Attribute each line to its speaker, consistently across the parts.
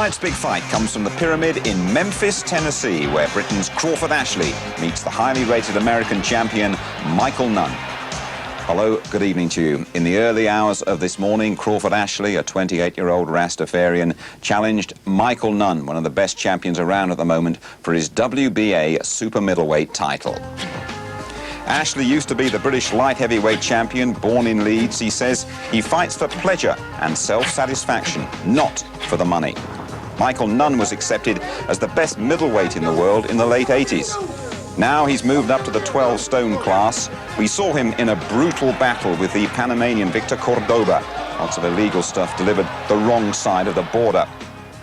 Speaker 1: Tonight's big fight comes from the Pyramid in Memphis, Tennessee, where Britain's Crawford Ashley meets the highly rated American champion, Michael Nunn. Hello, good evening to you. In the early hours of this morning, Crawford Ashley, a 28-year-old Rastafarian, challenged Michael Nunn, one of the best champions around at the moment, for his WBA super middleweight title. Ashley used to be the British light heavyweight champion, born in Leeds. He says he fights for pleasure and self-satisfaction, not for the money. Michael Nunn was accepted as the best middleweight in the world in the late 80s. Now he's moved up to the 12-stone class. We saw him in a brutal battle with the Panamanian Victor Cordoba. Lots of illegal stuff delivered the wrong side of the border.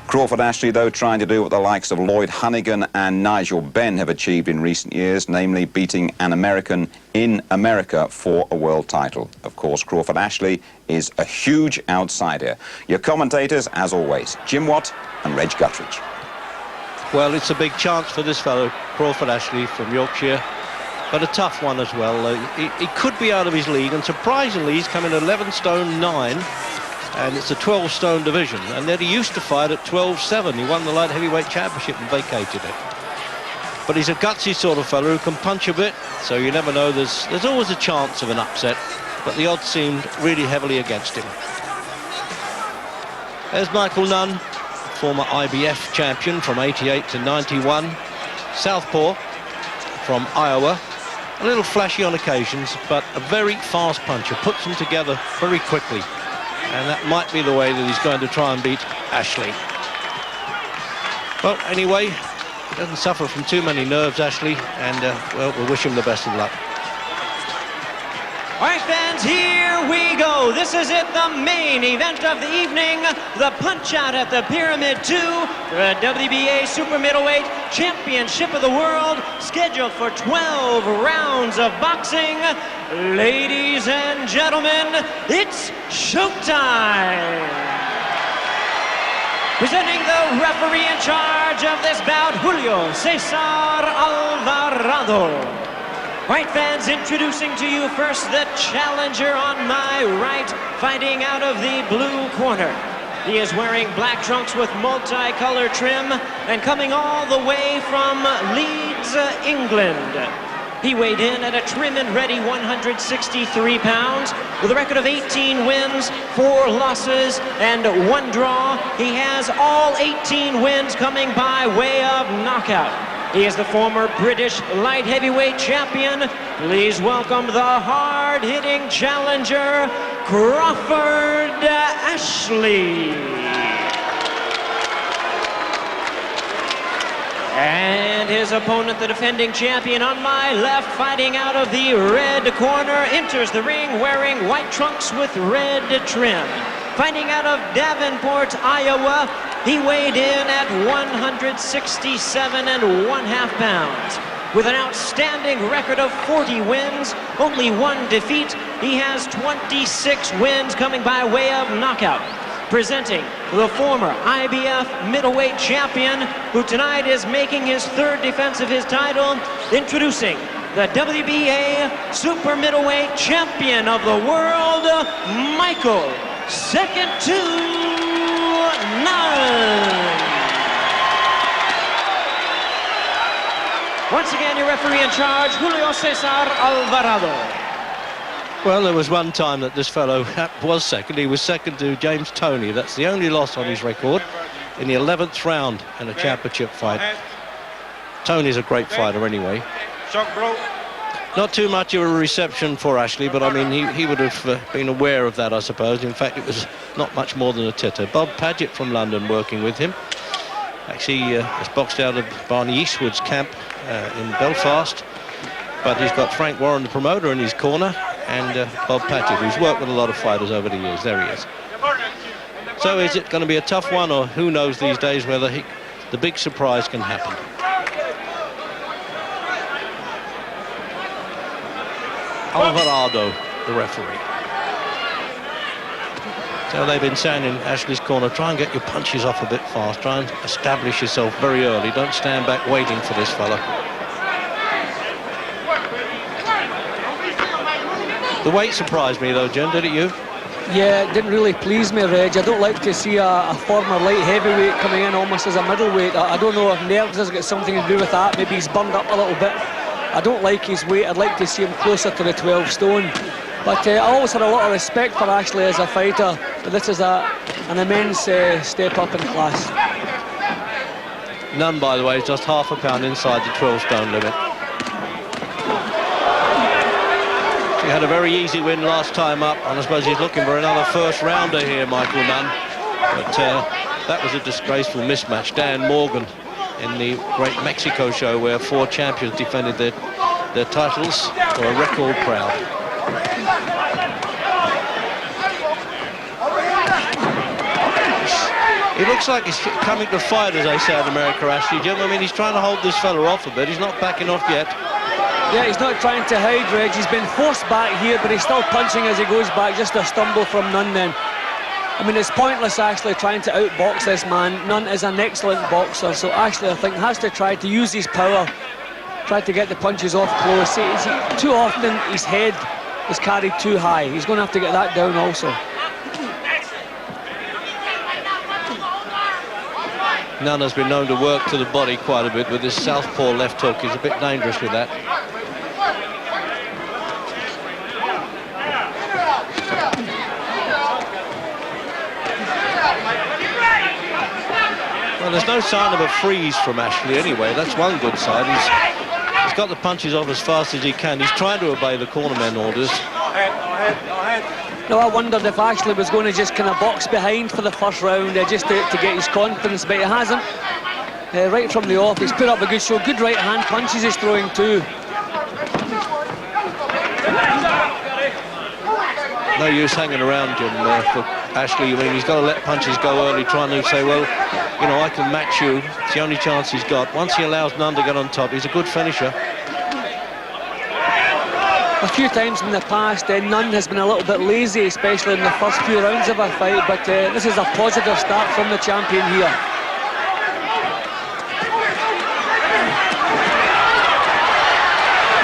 Speaker 1: Crawford Ashley, though, trying to do what the likes of Lloyd Honeyghan and Nigel Benn have achieved in recent years, namely beating an American in America for a world title. Of course, Crawford Ashley is a huge outsider. Your commentators, as always, Jim Watt and Reg Guttridge.
Speaker 2: Well, it's a big chance for this fellow, Crawford Ashley from Yorkshire, but a tough one as well. He could be out of his league, and surprisingly, he's come in 11 stone 9. And it's a 12-stone division, and then he used to fight at 12-7. He won the light heavyweight championship and vacated it. But he's a gutsy sort of fellow who can punch a bit, so you never know. There's always a chance of an upset, but the odds seemed really heavily against him. There's Michael Nunn, former IBF champion from 88 to 91, southpaw from Iowa. A little flashy on occasions, but a very fast puncher, puts them together very quickly. And that might be the way that he's going to try and beat Ashley. Well, anyway, he doesn't suffer from too many nerves, Ashley, and, well, we'll wish him the best of luck.
Speaker 3: All right, fans, here we go. This is it, the main event of the evening. The punch-out at the Pyramid 2, the WBA Super Middleweight Championship of the World, scheduled for 12 rounds of boxing. Ladies and gentlemen, it's showtime! Presenting the referee in charge of this bout, Julio Cesar Alvarado. Right, fans, introducing to you first the challenger on my right, fighting out of the blue corner. He is wearing black trunks with multicolored trim and coming all the way from Leeds, England. He weighed in at a trim and ready 163 pounds with a record of 18 wins, 4 losses, and 1 draw. He has all 18 wins coming by way of knockout. He is the former British light heavyweight champion. Please welcome the hard-hitting challenger, Crawford Ashley. And his opponent, the defending champion on my left, fighting out of the red corner, enters the ring wearing white trunks with red trim. Fighting out of Davenport, Iowa, he weighed in at 167 1/2 pounds. With an outstanding record of 40 wins, only 1 defeat, he has 26 wins coming by way of knockout. Presenting the former IBF middleweight champion, who tonight is making his 3rd defense of his title, introducing the WBA super middleweight champion of the world, Michael Second to Nunn. Once again, your referee in charge, Julio Cesar Alvarado.
Speaker 2: Well, there was one time that this fellow was second. He was second to James Toney. That's the only loss on his record in the 11th round in a championship fight. Toney's a great fighter anyway. Not too much of a reception for Ashley, but I mean, he would have been aware of that, I suppose. In fact, it was not much more than a titter. Bob Paget from London working with him. Actually, has boxed out of Barney Eastwood's camp in Belfast. But he's got Frank Warren, the promoter, in his corner, and Bob Paget, who's worked with a lot of fighters over the years. There he is. So is it going to be a tough one, or who knows these days whether the big surprise can happen? Alvarado, the referee. So they've been saying in Ashley's corner, try and get your punches off a bit fast. Try and establish yourself very early. Don't stand back waiting for this fella. The weight surprised me, though, Jen, did it you?
Speaker 4: Yeah, it didn't really please me, Reg. I don't like to see a former light heavyweight coming in almost as a middleweight. I don't know if nerves has got something to do with that. Maybe he's burned up a little bit. I don't like his weight. I'd like to see him closer to the 12 stone. But I always had a lot of respect for Ashley as a fighter. But this is an immense step up in class.
Speaker 2: Nunn, by the way, is just half a pound inside the 12 stone limit. He had a very easy win last time up, and I suppose he's looking for another first rounder here, Michael Nunn. But that was a disgraceful mismatch. Dan Morgan in the Great Mexico show, where 4 champions defended their titles, were a record proud. He looks like he's coming to fight, as they say in America, Ashley, Jim. I mean, he's trying to hold this fella off a bit. He's not backing off yet.
Speaker 4: Yeah, he's not trying to hide, Reg. He's been forced back here, but he's still punching as he goes back. Just a stumble from Nunn then. I mean, it's pointless actually trying to outbox this man. Nunn is an excellent boxer, so Ashley, I think, has to try to use his power, try to get the punches off close. Too often his head is carried too high. He's going to have to get that down also.
Speaker 2: Nunn has been known to work to the body quite a bit with his southpaw left hook. He's a bit dangerous with that. Well, there's no sign of a freeze from Ashley anyway. That's one good side. He's got the punches off as fast as he can. He's trying to obey the cornerman orders.
Speaker 4: No, I wondered if Ashley was going to just kind of box behind for the first round, just to get his confidence, but he hasn't. Right from the off, he's put up a good show. Good right hand punches he's throwing too.
Speaker 2: No use hanging around, Jim, for Ashley. I mean, he's got to let punches go early, trying to say, well, you know, I can match you. It's the only chance he's got. Once he allows Nunn to get on top, he's a good finisher.
Speaker 4: A few times in the past, Nunn has been a little bit lazy, especially in the first few rounds of a fight, but this is a positive start from the champion here.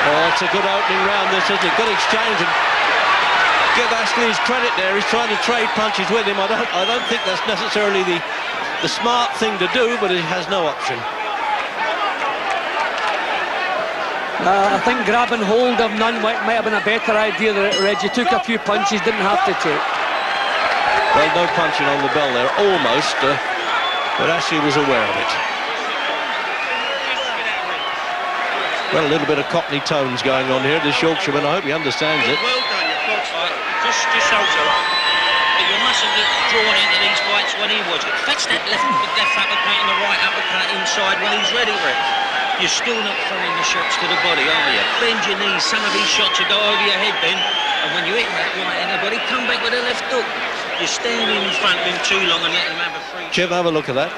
Speaker 2: Oh, it's a good opening round, this, isn't it? Good exchange, and give Ashley his credit there. He's trying to trade punches with him. I don't think that's necessarily the smart thing to do, but he has no option.
Speaker 4: I think grabbing hold of Nunn might have been a better idea, Reg. You took a few punches, didn't have to take.
Speaker 2: Well, no punching on the bell there, almost, but Ashley was aware of it. Well, a little bit of Cockney tones going on here, this Yorkshireman. I hope he understands it.
Speaker 5: Well done, you fought fight. Just also, but you mustn't get drawn into these fights when he was. Fetch that left uppercut and the right uppercut inside when he's ready, Reg. You're still not throwing the shots to the body, are you? Bend your knees. Some of these shots will go over your head, Ben. And when you hit that right in the body, come back with a left hook. You're standing in front of him too long and let him have a free.
Speaker 2: Jim, have a look at that.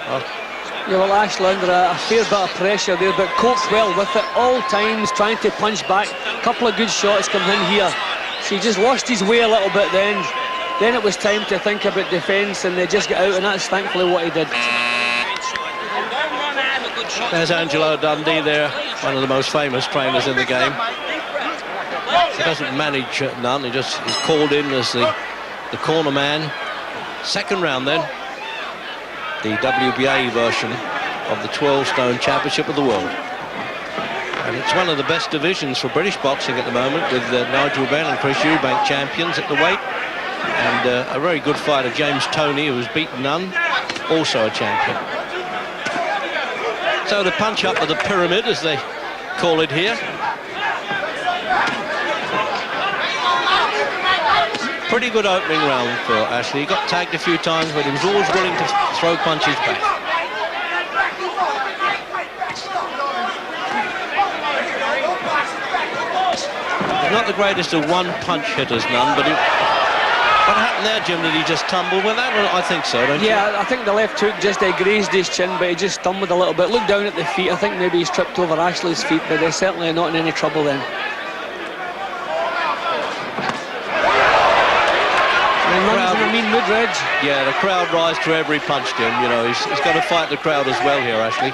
Speaker 4: Yeah, well, Ashley under a fair bit of pressure there, but copes well with it all times, trying to punch back. A couple of good shots come in here. So he just lost his way a little bit then. Then it was time to think about defence, and they just got out, and that's thankfully what he did.
Speaker 2: There's Angelo Dundee there, one of the most famous trainers in the game. He doesn't manage Nunn, he's called in as the corner man. Second round then, the WBA version of the 12 stone championship of the world. And it's one of the best divisions for British boxing at the moment, with Nigel Benn and Chris Eubank champions at the weight. And a very good fighter, James Toney, who has beaten Nunn, also a champion. So the punch up of the pyramid, as they call it here. Pretty good opening round for Ashley. He got tagged a few times, but he was always willing to throw punches back. He's not the greatest of one-punch hitters, Nunn, but what happened there, Jim? Did he just tumble with that? I think so, don't you?
Speaker 4: Yeah, I think the left hook just grazed his chin, but he just stumbled a little bit. Look down at the feet. I think maybe he's tripped over Ashley's feet, but they're certainly not in any trouble then. Nunn's in a mean mood, Reg.
Speaker 2: Yeah, the crowd rise to every punch, Jim. You know, he's got to fight the crowd as well here, Ashley.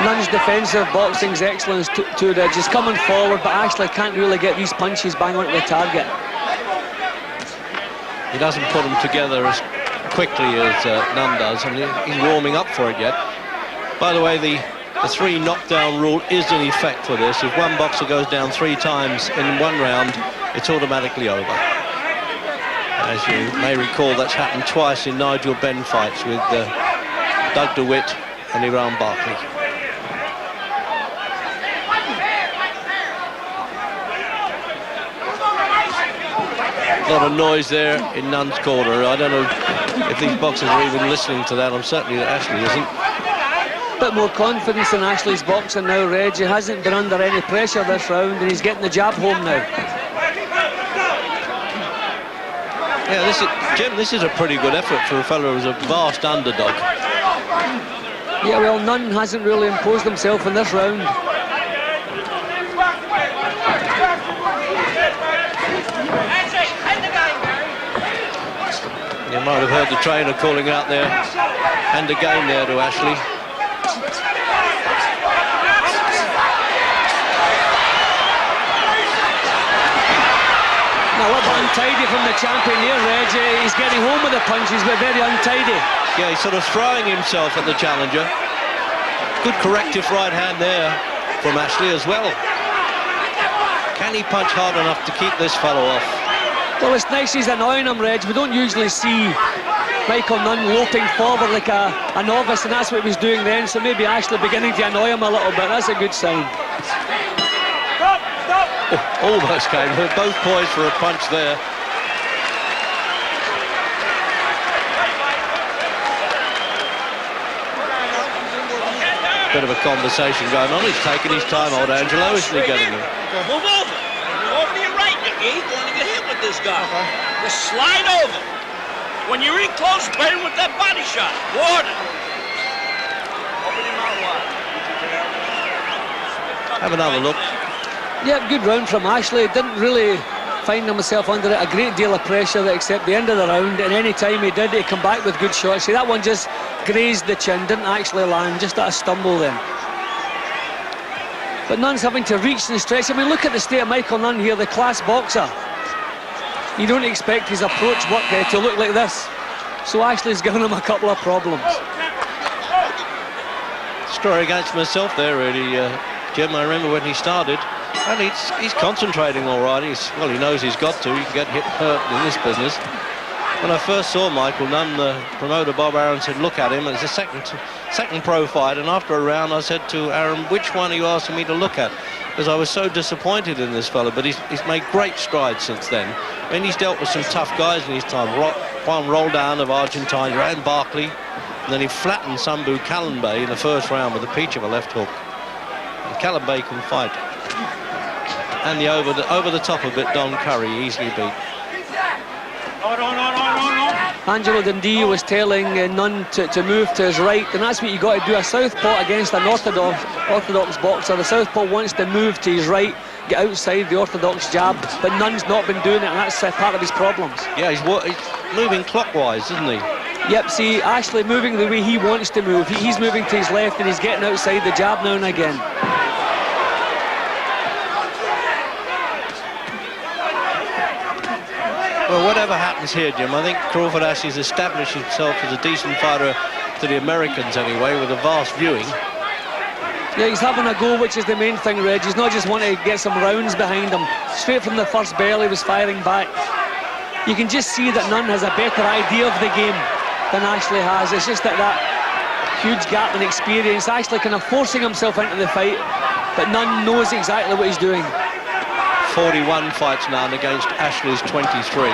Speaker 4: Nunn's defensive boxing's excellence to Ridge. He's coming forward, but Ashley can't really get these punches bang onto the target.
Speaker 2: He doesn't put them together as quickly as Nunn does. I mean, he's warming up for it yet. By the way, the 3 knockdown rule is in effect for this. If one boxer goes down 3 times in one round, it's automatically over. As you may recall, that's happened twice in Nigel Benn fights with Doug DeWitt and Iran Barkley. A lot of noise there in Nunn's corner. I don't know if these boxers are even listening to that. I'm certainly that Ashley isn't.
Speaker 4: Bit more confidence in Ashley's boxing now, Reg. He hasn't been under any pressure this round, and he's getting the jab home now.
Speaker 2: Yeah, Jim, this is a pretty good effort for a fellow who's a vast underdog.
Speaker 4: Yeah, well, Nunn hasn't really imposed himself in this round.
Speaker 2: You might have heard the trainer calling out there, and again there to Ashley.
Speaker 4: Now, a little untidy from the champion here, Reg. He's getting home with the punches, but very untidy.
Speaker 2: Yeah, he's sort of throwing himself at the challenger. Good corrective right hand there from Ashley as well. Can he punch hard enough to keep this fellow off?
Speaker 4: Well, it's nice he's annoying him, Reg. We don't usually see Michael Nunn loping forward like a novice, and that's what he was doing then, so maybe Ashley beginning to annoy him a little bit. That's a good sign.
Speaker 2: Oh, almost came. They're both poised for a punch there. Bit of a conversation going on. He's taking his time, old Angelo, isn't he, getting him?
Speaker 5: Move over. Over to your right, Nicky. You're going to get hit with this guy. Just slide over. When you're in close, bait him with that body shot. Warden. Open him out wide.
Speaker 2: Have another look.
Speaker 4: Yeah, good round from Ashley. Didn't really find himself under a great deal of pressure except the end of the round, and any time he did, he come back with good shots. See, that one just grazed the chin, didn't actually land, just at a stumble then. But Nunn's having to reach and stretch. I mean, look at the state of Michael Nunn here, the class boxer. You don't expect his approach work to look like this. So Ashley's given him a couple of problems.
Speaker 2: Story against myself there, really, Jim. I remember when he started, and he's concentrating all right. He knows he's got to. You can get hurt in this business. When I first saw Michael Nunn, the promoter Bob Aaron said, look at him. It's a second pro fight, and after a round I said to Aaron, which one are you asking me to look at? Because I was so disappointed in this fella, but he's made great strides since then. I mean, he's dealt with some tough guys in his time. Juan Roldan of Argentina, and Barkley, and then he flattened Sambu Kalambay in the first round with a peach of a left hook. And Kalambay can fight. And the over the top of it, Don Curry easily beat.
Speaker 4: Angelo Dundee was telling Nunn to move to his right, and that's what you got to do. A southpaw against an orthodox boxer. The southpaw wants to move to his right, get outside the orthodox jab, but Nunn's not been doing it, and that's part of his problems.
Speaker 2: Yeah, he's moving clockwise, isn't he?
Speaker 4: Yep, see, Ashley moving the way he wants to move. He's moving to his left, and he's getting outside the jab now and again.
Speaker 2: Well, whatever happens here, Jim, I think Crawford Ashley's established himself as a decent fighter to the Americans anyway, with a vast viewing.
Speaker 4: Yeah, he's having a go, which is the main thing, Reg. He's not just wanting to get some rounds behind him. Straight from the first bell, he was firing back. You can just see that Nunn has a better idea of the game than Ashley has. It's just that huge gap in experience. Ashley kind of forcing himself into the fight, but Nunn knows exactly what he's doing.
Speaker 2: 41 fights now against Ashley's 23.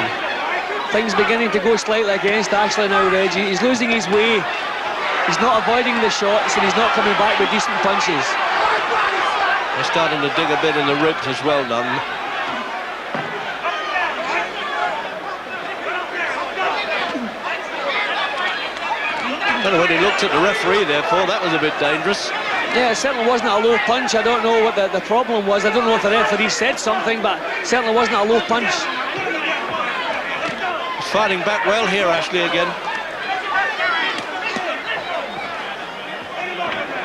Speaker 4: Things beginning to go slightly against Ashley now, Reggie. He's losing his way. He's not avoiding the shots, and he's not coming back with decent punches.
Speaker 2: They're starting to dig a bit in the ribs as well, Nunn. I don't know what he looked at the referee there for. That was a bit dangerous.
Speaker 4: Yeah, it certainly wasn't a low punch. I don't know what the problem was. I don't know if the referee said something, but it certainly wasn't a low punch.
Speaker 2: He's fighting back well here, Ashley, again.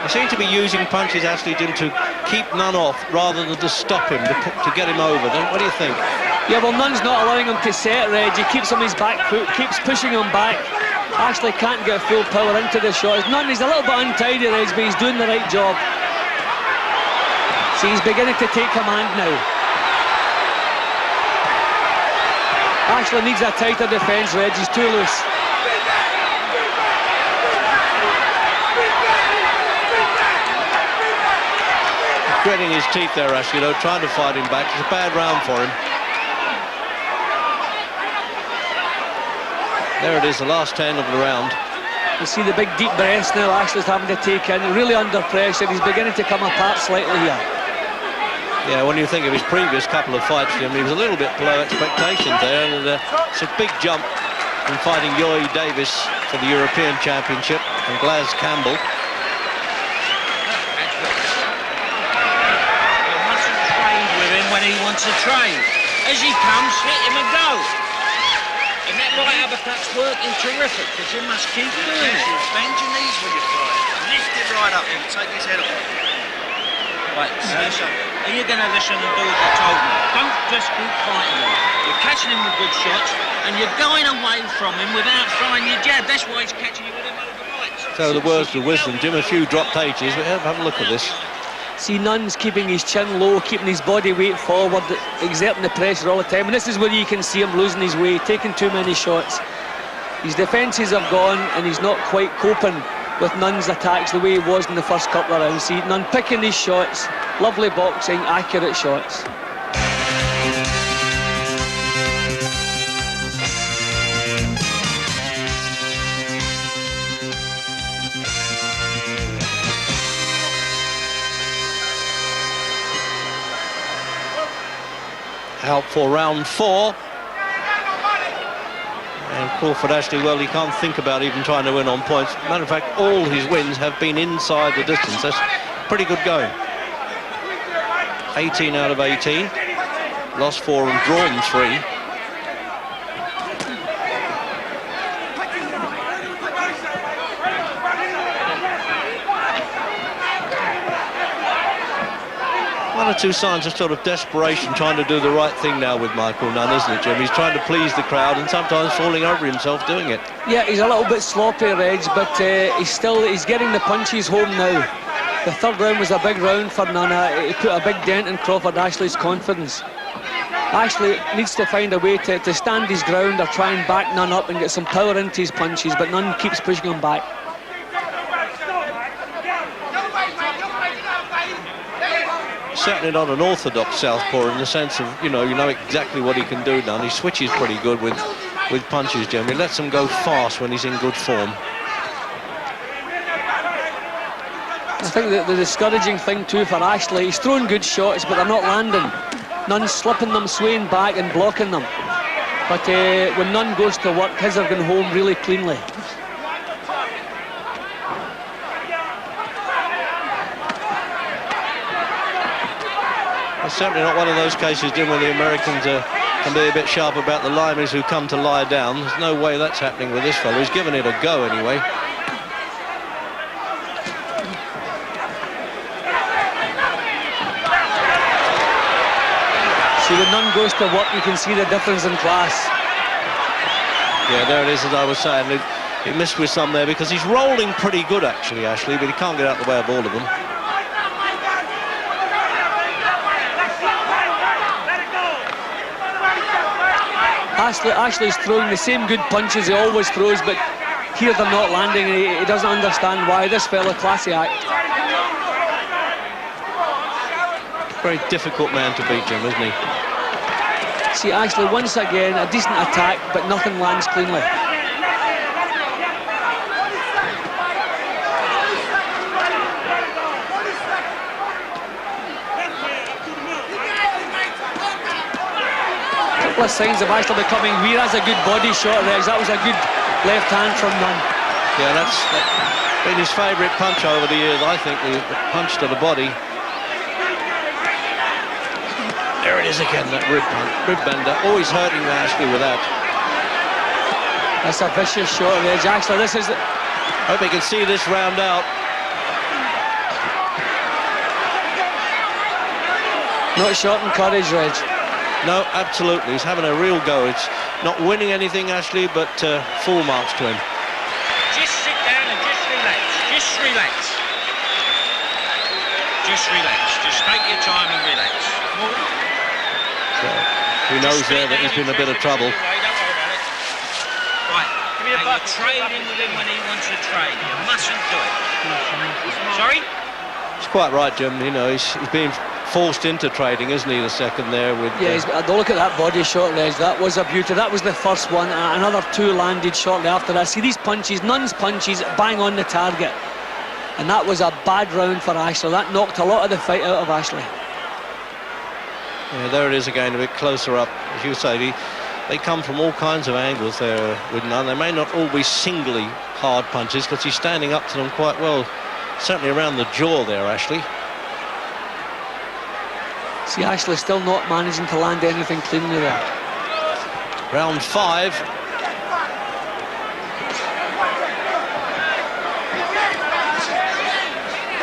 Speaker 2: They seem to be using punches, Ashley, Jim, to keep Nunn off rather than to stop him, to get him over. What do you think?
Speaker 4: Yeah, well, Nunn's not allowing him to set, Reg. He keeps on his back foot, keeps pushing him back. Ashley can't get full power into the shot. Nunn, he's a little bit untidy, Reg, but he's doing the right job. See, he's beginning to take command now. Ashley needs a tighter defence, Reg. He's too loose.
Speaker 2: Gritting his teeth there, Ashley, though, trying to fight him back. It's a bad round for him. There it is, the last 10 of the round.
Speaker 4: You see the big deep breaths now Ashley's having to take in, really under pressure. He's beginning to come apart slightly here.
Speaker 2: Yeah, when you think of his previous couple of fights, Jim, he was a little bit below expectations there. And it's a big jump from fighting Yoy Davis for the European Championship and Glaz Campbell.
Speaker 5: When he wants to train. As he comes, hit him and go. And that right uppercut's working terrific, because you must keep doing it.
Speaker 6: Bend your knees when you fly. Lift it right up and take his head off.
Speaker 5: Right, so are you going to listen and do as I told you? Don't just keep fighting him. You're catching him with good shots, and you're going away from him without throwing your jab. That's why he's catching you with him over rights.
Speaker 2: So the words of wisdom, Jim, a few dropped H's, but have a look at this.
Speaker 4: See, Nunn's keeping his chin low, keeping his body weight forward, exerting the pressure all the time. And this is where you can see him losing his way, taking too many shots. His defences have gone, and he's not quite coping with Nunn's attacks the way he was in the first couple of rounds. See, Nunn picking his shots, lovely boxing, accurate shots.
Speaker 2: Out for round 4. And Crawford, Ashley, well, he can't think about even trying to win on points. Matter of fact, all his wins have been inside the distance. That's pretty good going. 18 out of 18. Lost 4 and drawn 3. One or two signs of sort of desperation, trying to do the right thing now with Michael Nunn, isn't it, Jim? He's trying to please the crowd and sometimes falling over himself doing it.
Speaker 4: Yeah, he's a little bit sloppy, Reg, but he's getting the punches home now. The third round was a big round for Nunn. He put a big dent in Crawford Ashley's confidence. Ashley needs to find a way to stand his ground or try and back Nunn up and get some power into his punches, but Nunn keeps pushing him back.
Speaker 2: Certainly not an orthodox southpaw in the sense of, you know exactly what he can do now. And he switches pretty good with punches, Jim. He lets them go fast when he's in good form.
Speaker 4: I think that the discouraging thing too for Ashley, he's throwing good shots, but they're not landing. Nunn's slipping them, swaying back and blocking them. But when Nunn goes to work, his are going home really cleanly.
Speaker 2: It's certainly not one of those cases, Jim, where the Americans can be a bit sharp about the linemen who come to lie down. There's no way that's happening with this fellow. He's given it a go anyway.
Speaker 4: See, when Nunn goes to work, you can see the difference in class.
Speaker 2: Yeah, there it is, as I was saying. He missed with some there because he's rolling pretty good, actually, Ashley, but he can't get out the way of all of them.
Speaker 4: Ashley's throwing the same good punches he always throws, but here they're not landing, and he doesn't understand why. This fella, classy act.
Speaker 2: Very difficult man to beat, Jim, isn't he?
Speaker 4: See, Ashley, once again, a decent attack, but nothing lands cleanly. Couple of signs of Ashley becoming weird. That's a good body shot, Reg. That was a good left hand from Nunn.
Speaker 2: Yeah, that's been his favourite punch over the years, I think, the punch to the body. There it is again, that rib bender. Always hurting Ashley with that.
Speaker 4: That's a vicious shot, Reg. Ashley, this is...
Speaker 2: Hope he can see this round out.
Speaker 4: Not short in courage, Reg.
Speaker 2: No, absolutely. He's having a real go. It's not winning anything, Ashley, but full marks to him.
Speaker 5: Just sit down and just relax. Just relax. Just relax. Just take your time and relax.
Speaker 2: So, he knows there that he's been in a bit of trouble.
Speaker 5: Don't worry about it. Right. Now you're trading with him when he wants to trade. You mustn't do it. Sorry?
Speaker 2: It's quite right, Jim. You know, he's being forced into trading, isn't he, the second there with...
Speaker 4: Yeah, don't look at that body shot, Reg. That was a beauty. That was the first one. Another two landed shortly after that. See these punches, Nunn's punches, bang on the target. And that was a bad round for Ashley. That knocked a lot of the fight out of Ashley.
Speaker 2: Yeah, there it is again, a bit closer up. As you say, they come from all kinds of angles there with Nunn. They may not all be singly hard punches, because he's standing up to them quite well. Certainly around the jaw there, Ashley.
Speaker 4: See, Ashley still not managing to land anything cleanly there.
Speaker 2: Round 5.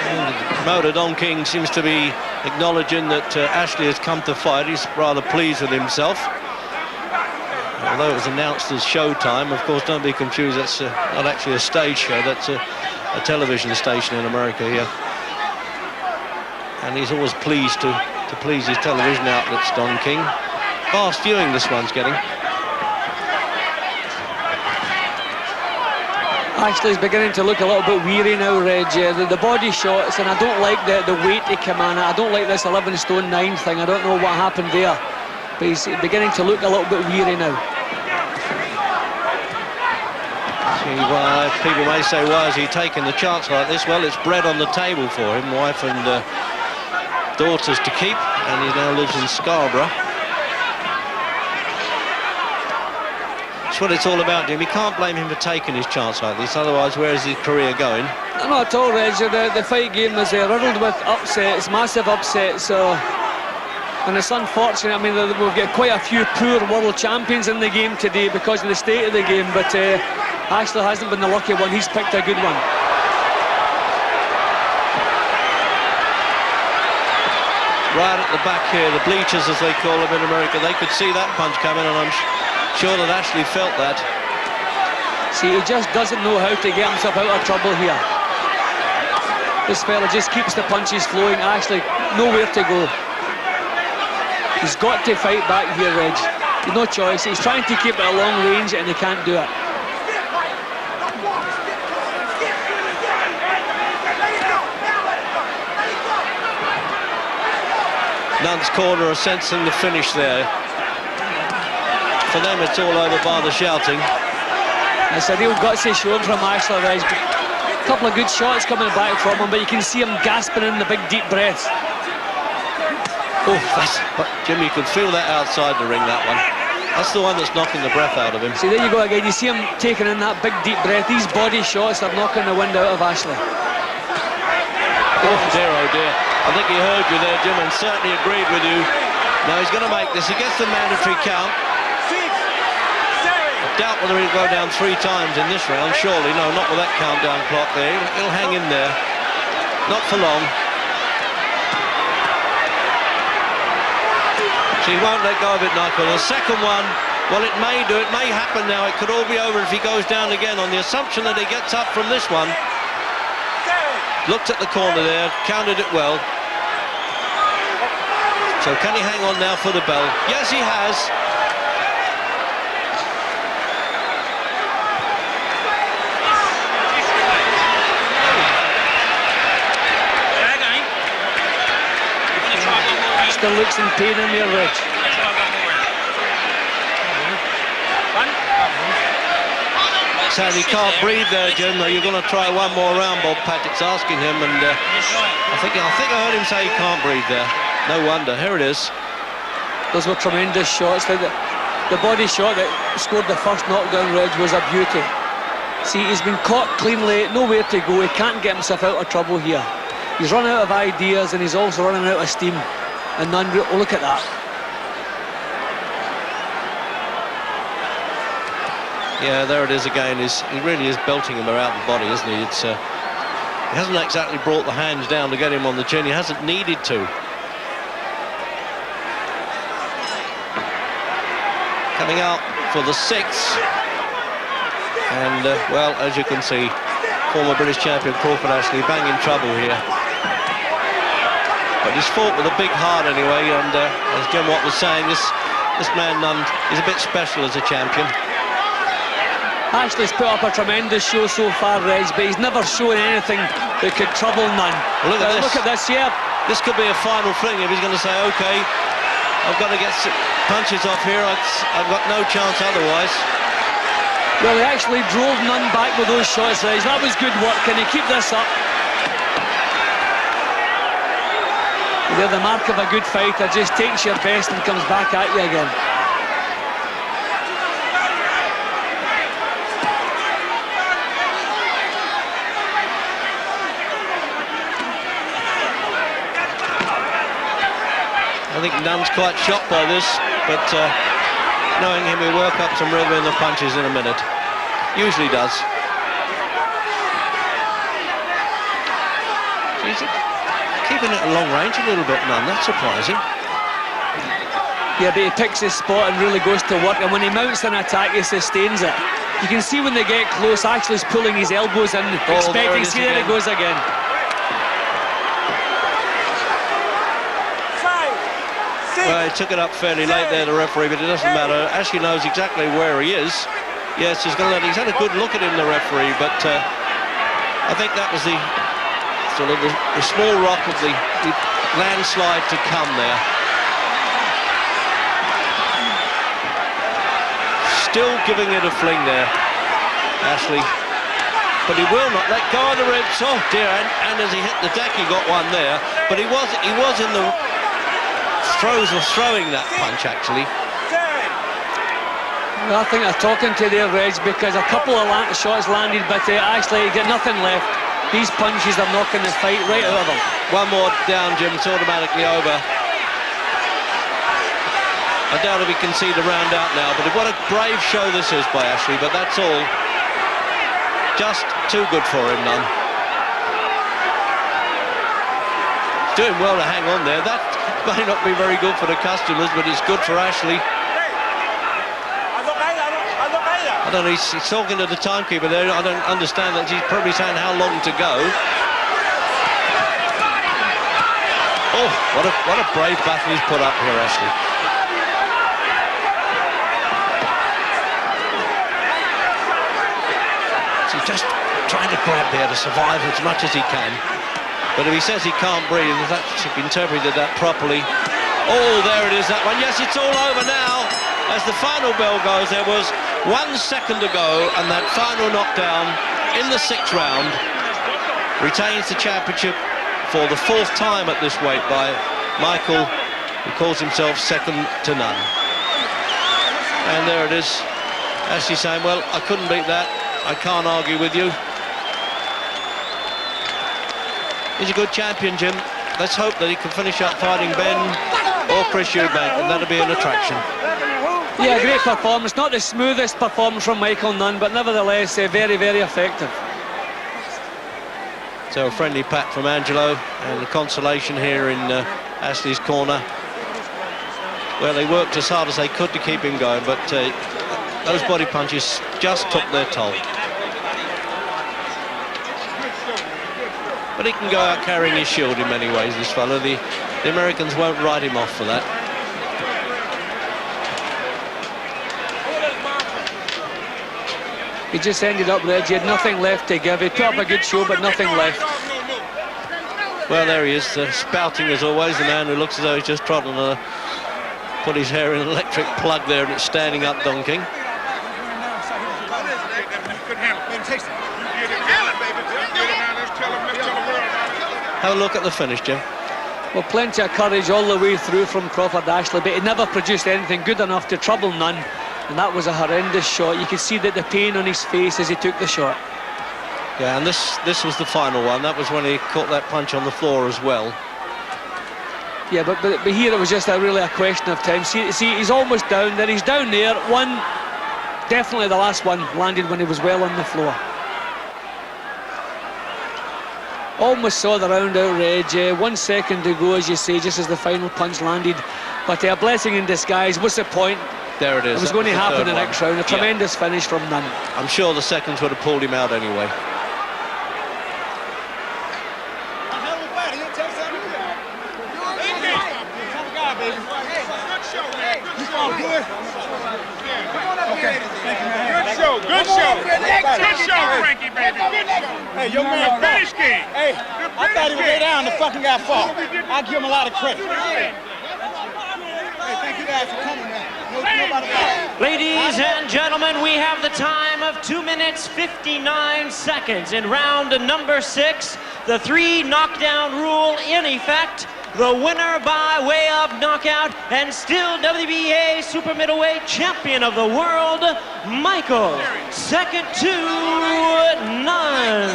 Speaker 2: And the promoter, Don King, seems to be acknowledging that Ashley has come to fight. He's rather pleased with himself. Although it was announced as showtime, of course, don't be confused, that's not actually a stage show, that's a television station in America here. And he's always pleased to please his television outlets, Don King. Fast viewing this one's getting.
Speaker 4: Ashley's beginning to look a little bit weary now, Reg. The body shots, and I don't like the weight he came on. I don't like this 11 stone 9 thing. I don't know what happened there, but he's beginning to look a little bit weary now.
Speaker 2: See, well, people may say, why is he taking the chance like this? Well, it's bread on the table for him, wife and daughters to keep, and he now lives in Scarborough. That's what it's all about, Jim. You can't blame him for taking his chance like this, otherwise where's his career going?
Speaker 4: No, not at all, Reg. The fight game is riddled with upsets, massive upsets, so... And it's unfortunate. I mean, we've got quite a few poor world champions in the game today because of the state of the game, but Ashley hasn't been the lucky one. He's picked a good one.
Speaker 2: Right at the back here, the bleachers as they call them in America, they could see that punch coming, and I'm sure that Ashley felt that.
Speaker 4: See, he just doesn't know how to get himself out of trouble here. This fella just keeps the punches flowing. Ashley, nowhere to go. He's got to fight back here, Reg. There's no choice. He's trying to keep it at long range, and he can't do it.
Speaker 2: Nunn's corner are sensing the finish there. For them, it's all over by the shouting.
Speaker 4: It's a real gutsy show from Ashley, Reg. A couple of good shots coming back from him, but you can see him gasping in the big deep breaths.
Speaker 2: Oh, Jimmy, you could feel that outside the ring, that one. That's the one that's knocking the breath out of him.
Speaker 4: See, there you go again. You see him taking in that big deep breath. These body shots are knocking the wind out of Ashley.
Speaker 2: Oh dear. I think he heard you there, Jim, and certainly agreed with you. Now he's going to make this. He gets the mandatory count. I doubt whether he'll go down 3 times in this round, surely. No, not with that countdown clock there. He'll hang in there. Not for long. So he won't let go of it, Michael. The second one, well, it may do. It may happen now. It could all be over if he goes down again, on the assumption that he gets up from this one. Looked at the corner there, counted it well. So can he hang on now for the bell? Yes, he has.
Speaker 4: Still looks in pain in there, Reg.
Speaker 2: So he can't breathe there, Jim. You're going to try one more round, Bob Patrick's asking him, and I think I heard him say he can't breathe there. No wonder. Here it is.
Speaker 4: Those were tremendous shots. The body shot that scored the first knockdown, Reg, was a beauty. See, he's been caught cleanly, nowhere to go. He can't get himself out of trouble here. He's run out of ideas, and he's also running out of steam. And Nunn, oh, look at that.
Speaker 2: Yeah, there it is again. He really is belting him around the body, isn't he? He hasn't exactly brought the hands down to get him on the chin. He hasn't needed to. coming out for the 6th. And, well, as you can see, former British champion Crawford Ashley banging trouble here. But he's fought with a big heart anyway, and as Jim Watt was saying, this man Nunn is a bit special as a champion.
Speaker 4: Ashley's put up a tremendous show so far, Reg, but he's never shown anything that could trouble Nunn.
Speaker 2: Well,
Speaker 4: look at this, yeah.
Speaker 2: This could be a final fling if he's going to say, OK, I've got to get some punches off here, I've got no chance otherwise.
Speaker 4: Well, he actually drove Nunn back with those shots, Reg. That was good work. Can he keep this up? They're the mark of a good fighter, just takes your best and comes back at you again.
Speaker 2: I think Nunn's quite shocked by this, but knowing him, he'll work up some rhythm in the punches in a minute. Usually does. He's keeping it at long range a little bit, Nunn. That's surprising.
Speaker 4: Yeah, but he picks his spot and really goes to work, and when he mounts an attack, he sustains it. You can see when they get close, Ashley's pulling his elbows in, expecting, see there it goes again.
Speaker 2: Well, he took it up fairly late there, the referee, but it doesn't matter. Ashley knows exactly where he is. Yes, he's had a good look at him, the referee, but I think that was the sort of the small rock of the landslide to come there. Still giving it a fling there, Ashley. But he will not let go of the ribs. Oh dear, and as he hit the deck, he got one there. But he was in the throes of throwing that punch, actually.
Speaker 4: Well, I think they're talking to their Reg, because a couple of shots landed, but Ashley got nothing left. These punches are knocking the fight right out of them.
Speaker 2: One more down, Jim, it's automatically over. I doubt if he can see the round out now, but what a brave show this is by Ashley, but that's all. Just too good for him, Nunn. Doing well to hang on there. That may not be very good for the customers, but it's good for Ashley. I don't know, he's talking to the timekeeper there. I don't understand that. He's probably saying how long to go. Oh, what a brave battle he's put up here, Ashley. So he's just trying to grab there to survive as much as he can. But if he says he can't breathe, that should be interpreted that properly. Oh, there it is, that one. Yes, it's all over now. As the final bell goes, there was 1 second to go, and that final knockdown in the 6th round retains the championship for the 4th time at this weight by Michael, who calls himself second to none. And there it is. Ashley saying, well, I couldn't beat that. I can't argue with you. He's a good champion, Jim. Let's hope that he can finish up fighting Ben or Chris Eubank, and that'll be an attraction.
Speaker 4: Yeah, great performance. Not the smoothest performance from Michael Nunn, but nevertheless very, very effective.
Speaker 2: So a friendly pat from Angelo, and the consolation here in Ashley's corner. Well, they worked as hard as they could to keep him going, but those body punches just took their toll. But he can go out carrying his shield in many ways, this fellow. The Americans won't write him off for that.
Speaker 4: He just ended up, Reg, he had nothing left to give. He put up a good show, but nothing left.
Speaker 2: Well, there he is, spouting as always, the man who looks as though he's just trying to put his hair in an electric plug there, and it's standing up donking. Have a look at the finish, Jim.
Speaker 4: Well, plenty of courage all the way through from Crawford Ashley, but he never produced anything good enough to trouble Nunn, and that was a horrendous shot. You could see that the pain on his face as he took the shot.
Speaker 2: Yeah, and this was the final one. That was when he caught that punch on the floor as well.
Speaker 4: Yeah, but here it was just really a question of time. See, he's almost down, then he's down there. One, definitely the last one, landed when he was well on the floor. Almost saw the round out, Reg. 1 second to go, as you say, just as the final punch landed. But a blessing in disguise. What's the point?
Speaker 2: There it is.
Speaker 4: It was
Speaker 2: That
Speaker 4: going to
Speaker 2: the
Speaker 4: happen
Speaker 2: third
Speaker 4: the
Speaker 2: one.
Speaker 4: next round. A tremendous finish from Nunn.
Speaker 2: I'm sure the seconds would have pulled him out anyway.
Speaker 7: Good show, Frankie, baby. Good show. Hey, your man, British King. Hey, I thought he would lay down. The fucking guy fall. I give him a lot of credit. Hey, thank you guys for coming, man.
Speaker 3: Ladies and gentlemen, we have the time of 2 minutes 59 seconds in round number 6. The 3 knockdown rule in effect. The winner by way of knockout and still WBA super middleweight champion of the world, Michael, second to Nunn.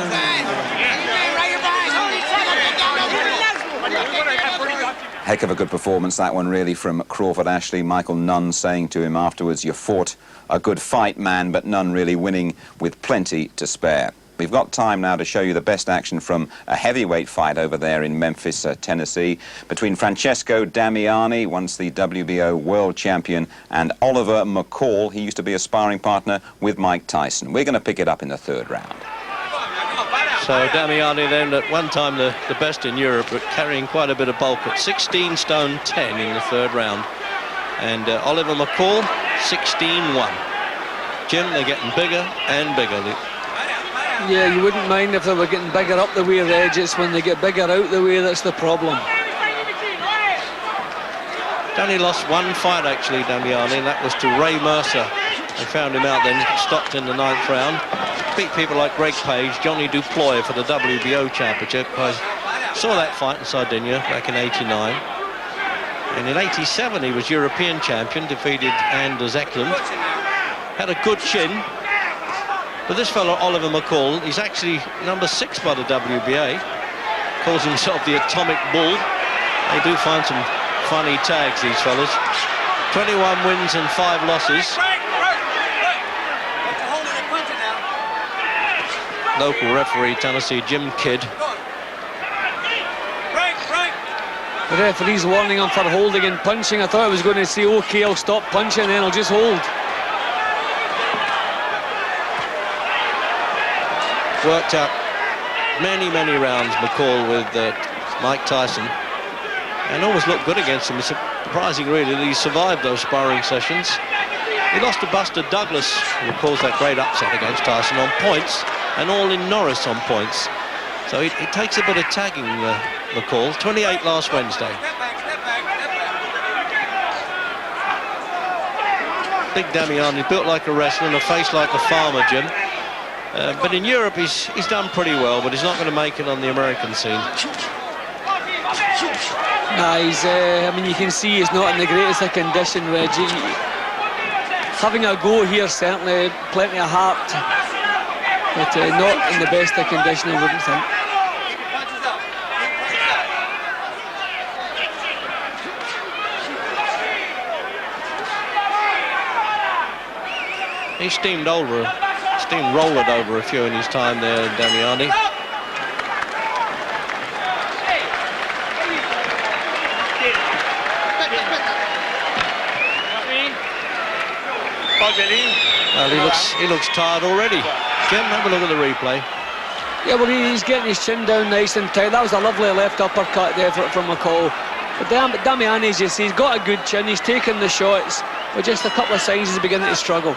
Speaker 1: Heck of a good performance, that one, really, from Crawford Ashley. Michael Nunn saying to him afterwards, "You fought a good fight, man," but Nunn really winning with plenty to spare. We've got time now to show you the best action from a heavyweight fight over there in Memphis, Tennessee, between Francesco Damiani, once the WBO world champion, and Oliver McCall. He used to be a sparring partner with Mike Tyson. We're going to pick it up in the third round.
Speaker 2: So Damiani then, at one time the best in Europe, but carrying quite a bit of bulk at 16 stone 10 in the third round. And Oliver McCall, 16-1. Jim, they're getting bigger and bigger.
Speaker 4: Yeah, you wouldn't mind if they were getting bigger up the rear edges. When they get bigger out the way, that's the problem.
Speaker 2: Danny lost one fight, actually, Damiani, and that was to Ray Mercer. They found him out then, stopped in the 9th round. Beat people like Greg Page, Johnny Duploy for the WBO championship. I saw that fight in Sardinia back in '89. And in '87, he was European champion, defeated Anders Eklund. Had a good chin. But this fellow, Oliver McCall, he's actually number 6 by the WBA. Calls himself the Atomic Bull. They do find some funny tags, these fellas. 21 wins and 5 losses. Local referee, Tennessee, Jim Kidd.
Speaker 4: The referee's warning him for holding and punching. I thought I was going to say, okay, I'll stop punching, then I'll just hold.
Speaker 2: Worked out many rounds, McCall, with Mike Tyson, and always looked good against him. It's surprising, really, that he survived those sparring sessions. He lost to Buster Douglas, who caused that great upset against Tyson on points, and all in Norris on points. So it takes a bit of tagging, McCall. 28 last Wednesday. Big Damiani, built like a wrestler and a face like a farmer, Jim. But in Europe, he's done pretty well, but he's not going to make it on the American scene.
Speaker 4: Nah, I mean, you can see he's not in the greatest of condition, Reggie. Having a go here, certainly, plenty of heart, but not in the best of condition, I wouldn't think.
Speaker 2: He steamrolled over a few in his time there, Damiani. Well, he looks tired already. Jim, have a look at the replay.
Speaker 4: Yeah, well, he's getting his chin down nice and tight. That was a lovely left uppercut there from McCall. But Damiani, as you see, he's got a good chin. He's taking the shots, but just a couple of signs he's beginning to struggle.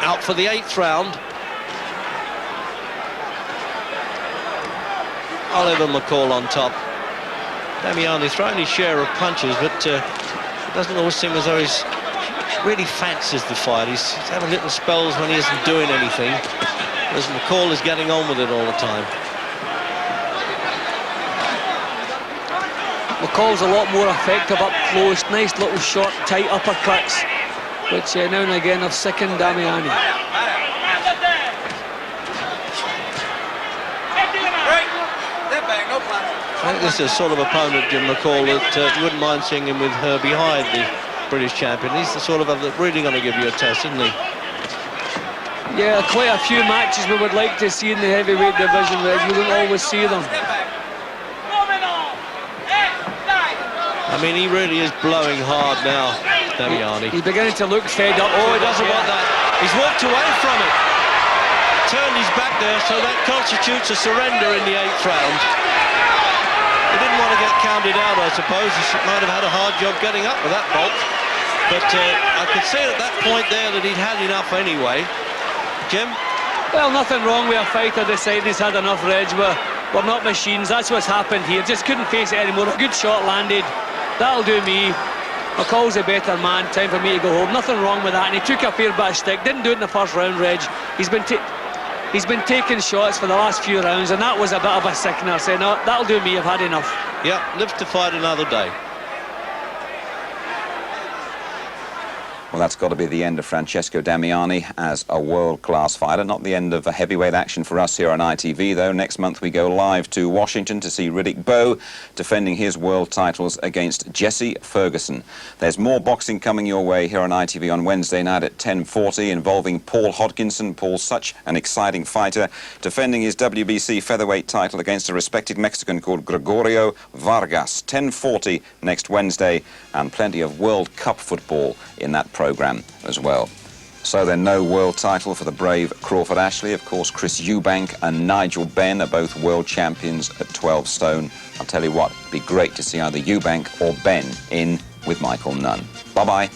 Speaker 2: Out for the 8th round. Oliver McCall on top. Damiani throwing his share of punches, but it doesn't always seem as though he's really fancies the fight. He's having little spells when he isn't doing anything, whereas McCall is getting on with it all the time.
Speaker 4: McCall's a lot more effective up close. Nice little short, tight uppercuts, which now and again have sickened Damiani.
Speaker 2: I think this is sort of opponent, Jim McCall, that you wouldn't mind seeing him with her behind the British champion. He's the sort of other that's really going to give you a test, isn't he?
Speaker 4: Yeah, quite a few matches we would like to see in the heavyweight division, Reg. You don't always see them.
Speaker 2: I mean, he really is blowing hard now. Damiani.
Speaker 4: He's beginning to look fed up.
Speaker 2: Oh, he doesn't want that. He's walked away from it. Turned his back there, so that constitutes a surrender in the 8th round. He didn't want to get counted out, I suppose. He might have had a hard job getting up with that bolt. But I could see at that point there that he'd had enough anyway. Jim?
Speaker 4: Well, nothing wrong with a fighter deciding he's had enough, Reg. We're not machines. That's what's happened here. Just couldn't face it anymore. A good shot landed. That'll do me. McCall's a better man. Time for me to go home. Nothing wrong with that. And he took a fair bit of stick. Didn't do it in the first round, Reg. He's been taking shots for the last few rounds, and that was a bit of a sickener. Saying, no, that'll do me. I've had enough.
Speaker 2: Yeah, live to fight another day.
Speaker 1: Well, that's got to be the end of Francesco Damiani as a world-class fighter. Not the end of a heavyweight action for us here on ITV, though. Next month we go live to Washington to see Riddick Bowe defending his world titles against Jesse Ferguson. There's more boxing coming your way here on ITV on Wednesday night at 10:40 involving Paul Hodgkinson. Paul's such an exciting fighter, defending his WBC featherweight title against a respected Mexican called Gregorio Vargas. 10:40 next Wednesday, and plenty of World Cup football in that program as well. So then, no world title for the brave Crawford Ashley. Of course, Chris Eubank and Nigel Benn are both world champions at 12 stone. I'll tell you what, it'd be great to see either Eubank or Benn in with Michael Nunn. Bye-bye.